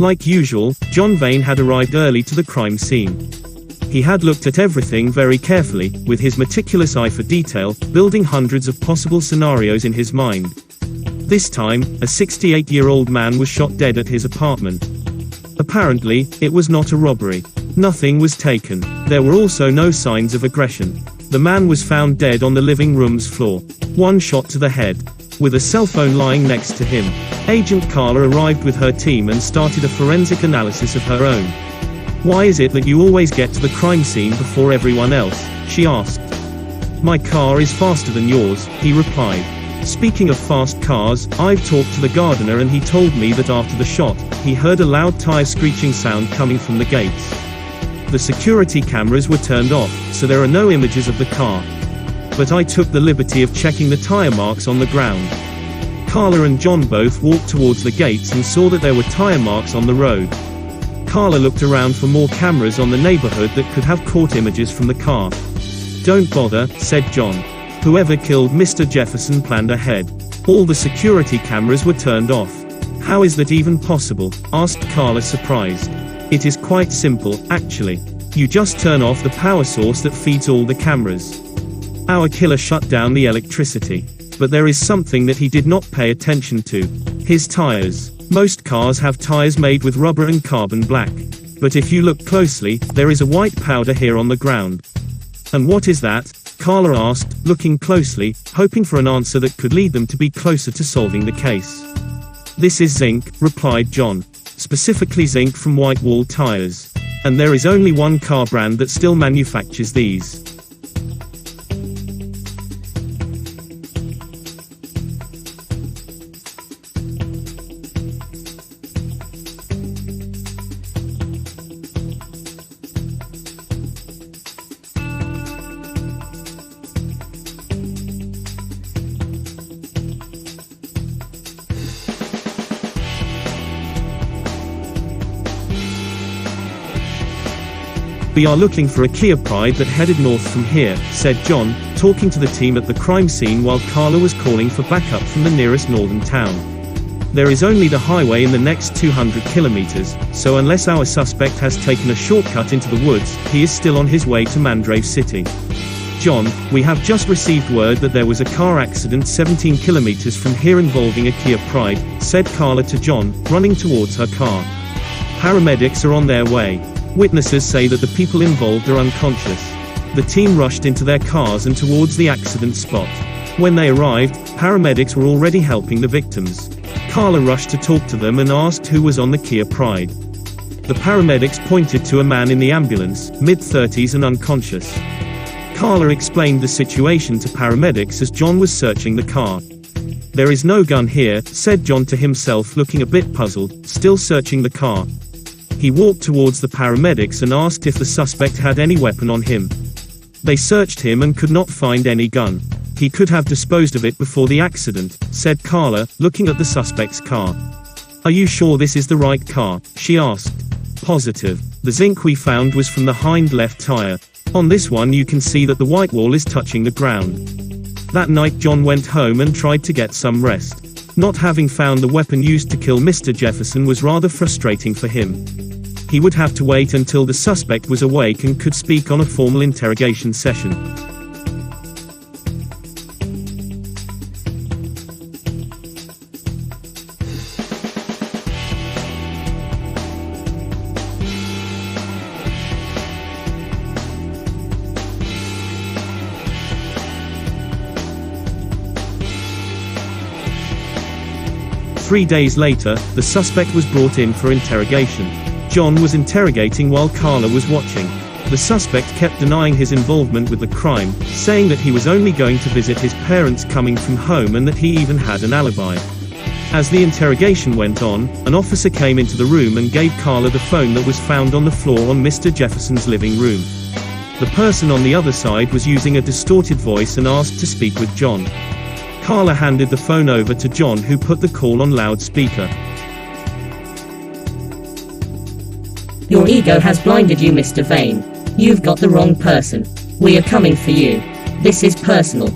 Like usual, John Vane had arrived early to the crime scene. He had looked at everything very carefully, with his meticulous eye for detail, building hundreds of possible scenarios in his mind. This time, a 68-year-old man was shot dead at his apartment. Apparently, it was not a robbery. Nothing was taken. There were also no signs of aggression. The man was found dead on the living room's floor. One shot to the head. With a cell phone lying next to him. Agent Carla arrived with her team and started a forensic analysis of her own. "Why is it that you always get to the crime scene before everyone else?" she asked. "My car is faster than yours," he replied. "Speaking of fast cars, I've talked to the gardener and he told me that after the shot, he heard a loud tire screeching sound coming from the gates. The security cameras were turned off, so there are no images of the car. But I took the liberty of checking the tire marks on the ground." Carla and John both walked towards the gates and saw that there were tire marks on the road. Carla looked around for more cameras on the neighborhood that could have caught images from the car. "Don't bother," said John. "Whoever killed Mr. Jefferson planned ahead. All the security cameras were turned off." "How is that even possible?" asked Carla, surprised. "It is quite simple, actually. You just turn off the power source that feeds all the cameras. Our killer shut down the electricity. But there is something that he did not pay attention to. His tires. Most cars have tires made with rubber and carbon black. But if you look closely, there is a white powder here on the ground." "And what is that?" Carla asked, looking closely, hoping for an answer that could lead them to be closer to solving the case. "This is zinc," replied John. "Specifically zinc from white wall tires. And there is only one car brand that still manufactures these." "We are looking for a Kia Pride that headed north from here," said John, talking to the team at the crime scene while Carla was calling for backup from the nearest northern town. "There is only the highway in the next 200 kilometers, so unless our suspect has taken a shortcut into the woods, he is still on his way to Mandrave City." "John, we have just received word that there was a car accident 17 kilometers from here involving a Kia Pride," said Carla to John, running towards her car. "Paramedics are on their way. Witnesses say that the people involved are unconscious." The team rushed into their cars and towards the accident spot. When they arrived, paramedics were already helping the victims. Carla rushed to talk to them and asked who was on the Kia Pride. The paramedics pointed to a man in the ambulance, mid-30s and unconscious. Carla explained the situation to paramedics as John was searching the car. "There is no gun here," said John to himself, looking a bit puzzled, still searching the car. He walked towards the paramedics and asked if the suspect had any weapon on him. They searched him and could not find any gun. "He could have disposed of it before the accident," said Carla, looking at the suspect's car. "Are you sure this is the right car?" she asked. "Positive. The zinc we found was from the hind left tire. On this one you can see that the white wall is touching the ground." That night John went home and tried to get some rest. Not having found the weapon used to kill Mr. Jefferson was rather frustrating for him. He would have to wait until the suspect was awake and could speak on a formal interrogation session. Three days later, the suspect was brought in for interrogation. John was interrogating while Carla was watching. The suspect kept denying his involvement with the crime, saying that he was only going to visit his parents coming from home and that he even had an alibi. As the interrogation went on, an officer came into the room and gave Carla the phone that was found on the floor on Mr. Jefferson's living room. The person on the other side was using a distorted voice and asked to speak with John. Carla handed the phone over to John, who put the call on loudspeaker. "Your ego has blinded you, Mr. Vane. You've got the wrong person. We are coming for you. This is personal."